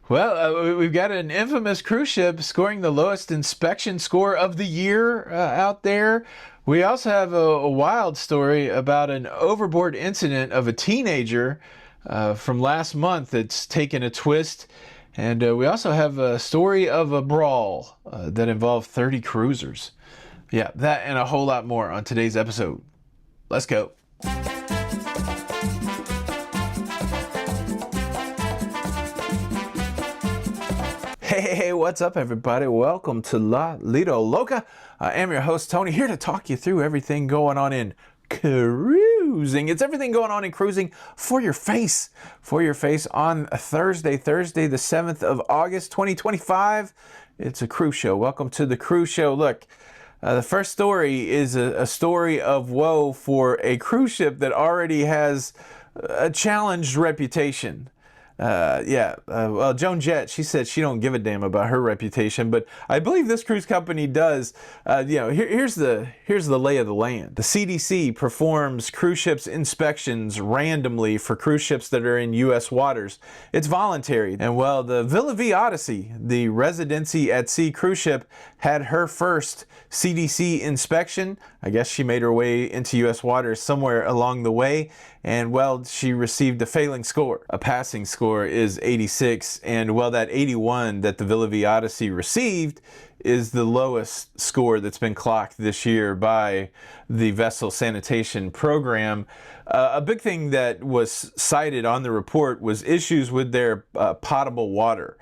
Well, we've got an infamous cruise ship scoring the lowest inspection score of the year out there. We also have a wild story about an overboard incident of a teenager from last month that's taken a twist. And we also have a story of a brawl that involved 30 cruisers. Yeah, that and a whole lot more on today's episode. Let's go. Hey, what's up, everybody? Welcome to La Lido Loca. I am your host, Tony, here to talk you through everything going on in cruising. It's everything going on in cruising for your face on Thursday the 7th of August, 2025. It's a cruise show. Welcome to the cruise show. Look, the first story is a story of woe for a cruise ship that already has a challenged reputation. Well, Joan Jett, she said she don't give a damn about her reputation, but I believe this cruise company does. Here's the lay of the land. The CDC performs cruise ships inspections randomly for cruise ships that are in U.S. waters. It's voluntary. And well, the Villa V Odyssey, the residency at sea cruise ship, had her first CDC inspection. I guess she made her way into U.S. waters somewhere along the way, and well, she received a failing score. A passing score is 86, and well, that 81 that the Villa V Odyssey received is the lowest score that's been clocked this year by the vessel sanitation program. A big thing that was cited on the report was issues with their potable water,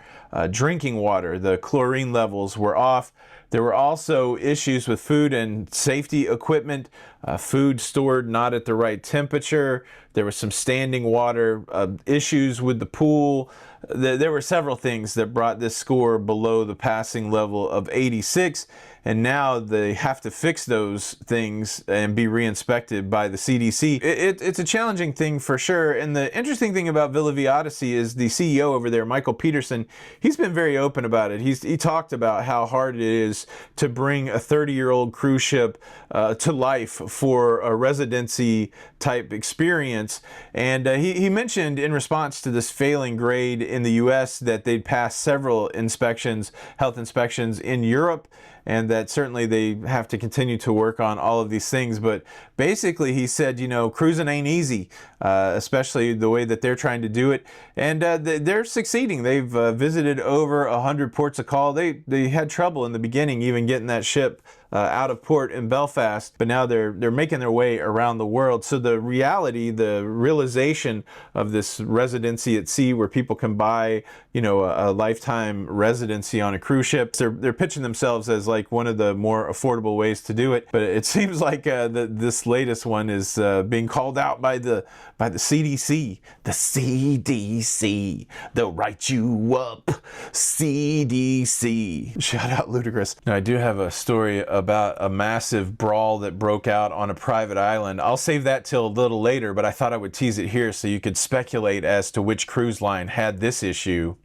drinking water. The chlorine levels were off. There were also issues with food and safety equipment, food stored not at the right temperature. There was some standing water, issues with the pool. There were several things that brought this score below the passing level of 86, and now they have to fix those things and be re-inspected by the CDC. It's a challenging thing for sure, and the interesting thing about Villa V Odyssey is the CEO over there, Michael Peterson, he's been very open about it. He talked about how hard it is to bring a 30-year-old cruise ship to life for a residency type experience, and he mentioned in response to this failing grade in the US that they'd passed several inspections, health inspections in Europe, and that certainly they have to continue to work on all of these things. But basically he said, cruising ain't easy, especially the way that they're trying to do it, and they're succeeding. They've visited over 100 ports of call. They had trouble in the beginning even getting that ship out of port in Belfast, but now they're making their way around the world. So the reality, the realization of this residency at sea where people can buy, a lifetime residency on a cruise ship, they're pitching themselves as like one of the more affordable ways to do it. But it seems like this latest one is being called out by the CDC. The CDC, they'll write you up. CDC. Shout out Ludacris. Now I do have a story about a massive brawl that broke out on a private island. I'll save that till a little later, but I thought I would tease it here so you could speculate as to which cruise line had this issue.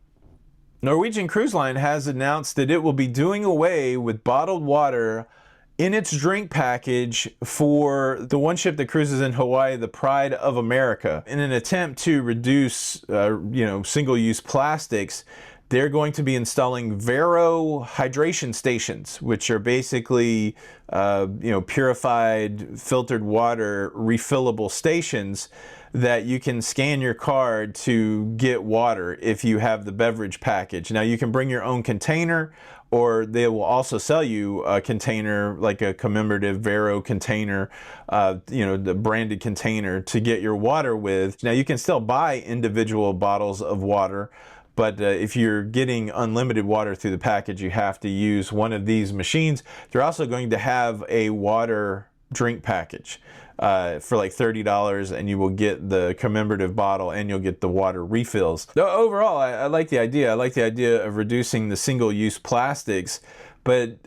Norwegian Cruise Line has announced that it will be doing away with bottled water in its drink package for the one ship that cruises in Hawaii, the Pride of America. In an attempt to reduce, single-use plastics, they're going to be installing Vero hydration stations, which are basically, purified, filtered water, refillable stations that you can scan your card to get water if you have the beverage package. Now, you can bring your own container, or they will also sell you a container, like a commemorative Vero container, the branded container to get your water with. Now, you can still buy individual bottles of water, but if you're getting unlimited water through the package, you have to use one of these machines. They're also going to have a water drink package for like $30, and you will get the commemorative bottle and you'll get the water refills. Though overall, I like the idea. I like the idea of reducing the single-use plastics, but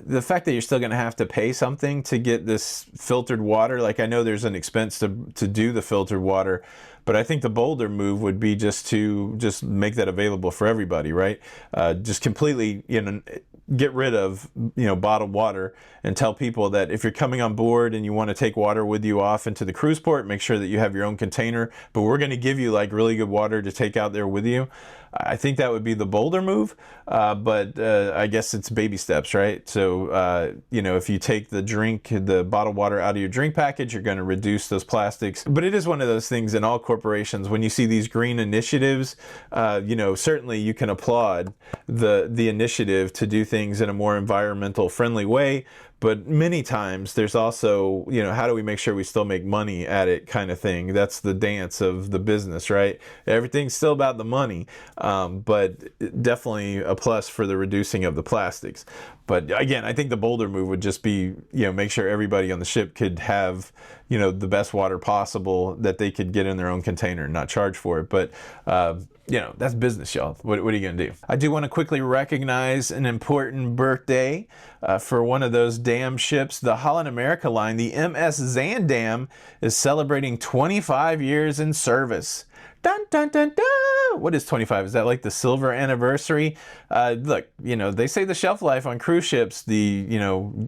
the fact that you're still going to have to pay something to get this filtered water, like I know there's an expense to do the filtered water, but I think the bolder move would be just to make that available for everybody, right? Just completely, get rid of, bottled water, and tell people that if you're coming on board and you want to take water with you off into the cruise port, make sure that you have your own container, but we're going to give you like really good water to take out there with you. I think that would be the bolder move, but I guess it's baby steps, right? So, if you take the bottled water out of your drink package, you're going to reduce those plastics. But it is one of those things in all corporations, when you see these green initiatives, certainly you can applaud the initiative to do things in a more environmental friendly way. But many times there's also, how do we make sure we still make money at it kind of thing? That's the dance of the business, right? Everything's still about the money, but definitely a plus for the reducing of the plastics. But again, I think the bolder move would just be, make sure everybody on the ship could have, the best water possible that they could get in their own container and not charge for it. But, that's business, y'all. What are you going to do? I do want to quickly recognize an important birthday for one of those damn ships. The Holland America line, the MS Zandam, is celebrating 25 years in service. Dun, dun, dun, dun. What is 25? Is that like the silver anniversary? Look, they say the shelf life on cruise ships, the,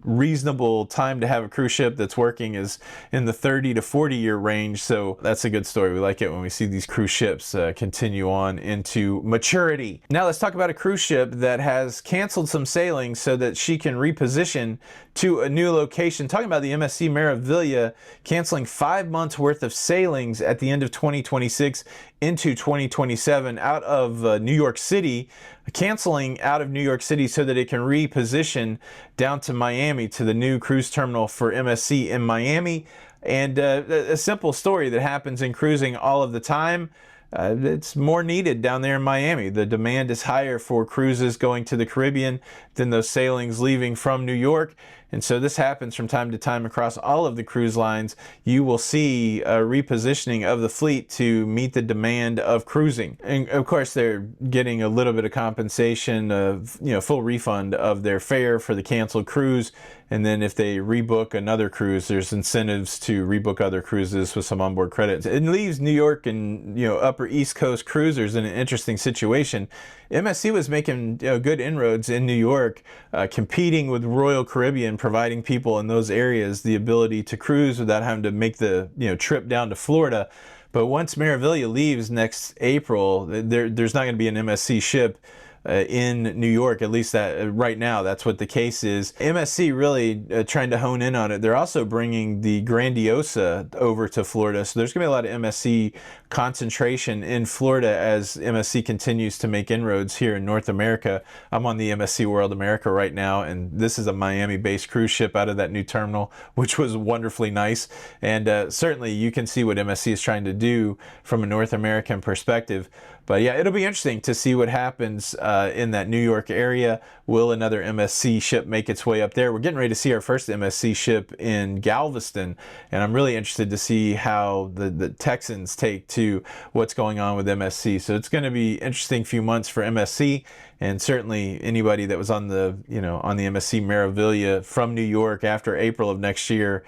reasonable time to have a cruise ship that's working is in the 30 to 40 year range. So that's a good story. We like it when we see these cruise ships continue on into maturity. Now let's talk about a cruise ship that has canceled some sailings so that she can reposition to a new location. Talking about the MSC Meraviglia canceling 5 months worth of sailings at the end of 2026 into 2027 out of New York City, canceling out of New York City so that it can reposition down to Miami, to the new cruise terminal for MSC in Miami. And a simple story that happens in cruising all of the time. It's more needed down there in Miami. The demand is higher for cruises going to the Caribbean than those sailings leaving from New York. And so this happens from time to time across all of the cruise lines. You will see a repositioning of the fleet to meet the demand of cruising. And of course, they're getting a little bit of compensation of, full refund of their fare for the canceled cruise. And then if they rebook another cruise, there's incentives to rebook other cruises with some onboard credits. It leaves New York and, upper East Coast cruisers in an interesting situation. MSC was making good inroads in New York, competing with Royal Caribbean, providing people in those areas the ability to cruise without having to make the trip down to Florida. But once Meraviglia leaves next April, there's not going to be an MSC ship in New York, at least that right now, that's what the case is. MSC really trying to hone in on it. They're also bringing the Grandiosa over to Florida. So there's going to be a lot of MSC concentration in Florida as MSC continues to make inroads here in North America. I'm on the MSC World America right now, and this is a Miami-based cruise ship out of that new terminal, which was wonderfully nice. And certainly you can see what MSC is trying to do from a North American perspective. But yeah, it'll be interesting to see what happens in that New York area. Will another MSC ship make its way up there? We're getting ready to see our first MSC ship in Galveston, and I'm really interested to see how the Texans take to what's going on with MSC. So it's going to be interesting few months for MSC, and certainly anybody that was on the on the MSC Meraviglia from New York after April of next year,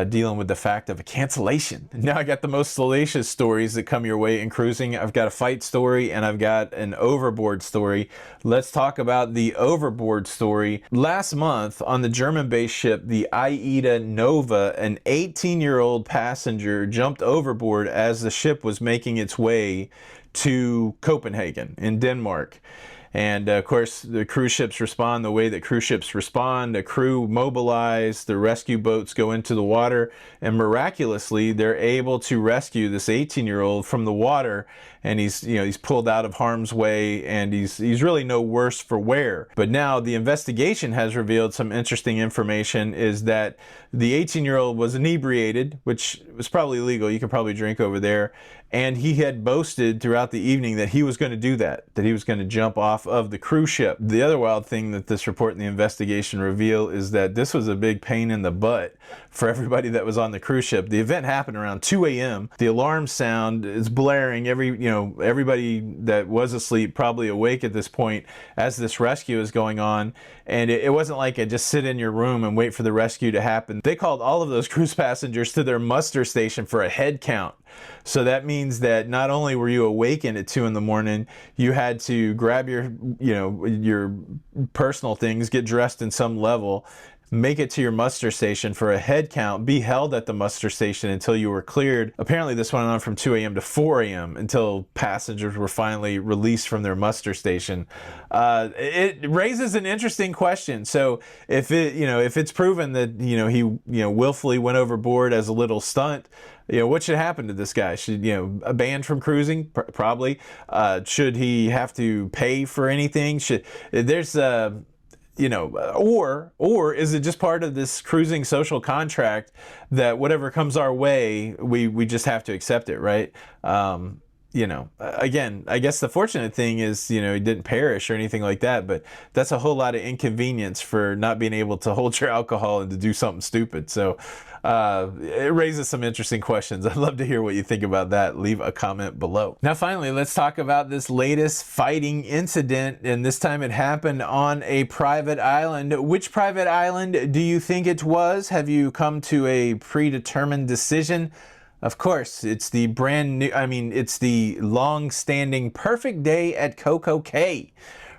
dealing with the fact of a cancellation. Now I got the most salacious stories that come your way in cruising. I've got a fight story and I've got an overboard story. Let's talk about the overboard story. Last month on the German-based ship, the Aida Nova, an 18-year-old passenger jumped overboard as the ship was making its way to Copenhagen in Denmark. And of course, the cruise ships respond the way that cruise ships respond. The crew mobilize, the rescue boats go into the water, and miraculously, they're able to rescue this 18-year-old from the water. And he's pulled out of harm's way, and he's really no worse for wear. But now the investigation has revealed some interesting information, is that the 18-year-old was inebriated, which was probably illegal. You could probably drink over there. And he had boasted throughout the evening that he was going to do that he was going to jump off of the cruise ship. The other wild thing that this report and the investigation reveal is that this was a big pain in the butt for everybody that was on the cruise ship. The event happened around 2 a.m. The alarm sound is blaring. Everybody that was asleep probably awake at this point as this rescue is going on. And it wasn't like just sit in your room and wait for the rescue to happen. They called all of those cruise passengers to their muster station for a head count. So that means that not only were you awakened at 2 in the morning, you had to grab your, your personal things, get dressed in some level, make it to your muster station for a head count, be held at the muster station until you were cleared. Apparently this went on from 2 a.m. to 4 a.m. until passengers were finally released from their muster station. It raises an interesting question. So if it's proven that, he, willfully went overboard as a little stunt, what should happen to this guy? Should, a ban from cruising? Probably. Should he have to pay for anything? Or is it just part of this cruising social contract that whatever comes our way, we just have to accept it, right? Again, I guess the fortunate thing is, he didn't perish or anything like that, but that's a whole lot of inconvenience for not being able to hold your alcohol and to do something stupid. So it raises some interesting questions. I'd love to hear what you think about that. Leave a comment below. Now, finally, let's talk about this latest fighting incident, and this time it happened on a private island. Which private island do you think it was? Have you come to a predetermined decision? Of course, it's the it's the long-standing Perfect Day at Coco Cay.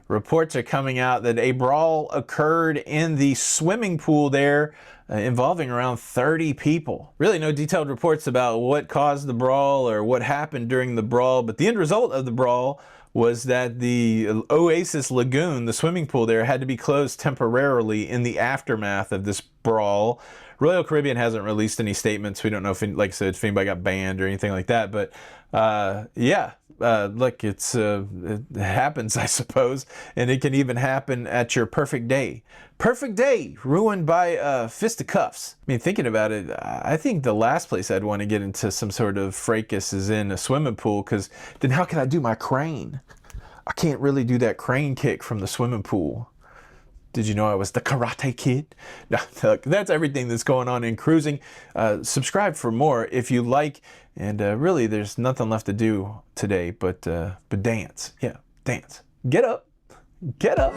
Reports are coming out that a brawl occurred in the swimming pool there, involving around 30 people. Really no detailed reports about what caused the brawl or what happened during the brawl, but the end result of the brawl was that the Oasis Lagoon, the swimming pool there, had to be closed temporarily in the aftermath of this brawl. Royal Caribbean hasn't released any statements. We don't know if, like I said, if anybody got banned or anything like that. But look, it happens, I suppose, and it can even happen at your perfect day. Perfect day ruined by fisticuffs. I mean, thinking about it, I think the last place I'd want to get into some sort of fracas is in a swimming pool, because then how can I do my crane? I can't really do that crane kick from the swimming pool. Did you know I was the Karate Kid? No, look, that's everything that's going on in cruising. Subscribe for more if you like. And really, there's nothing left to do today but dance. Yeah, dance. Get up. Get up.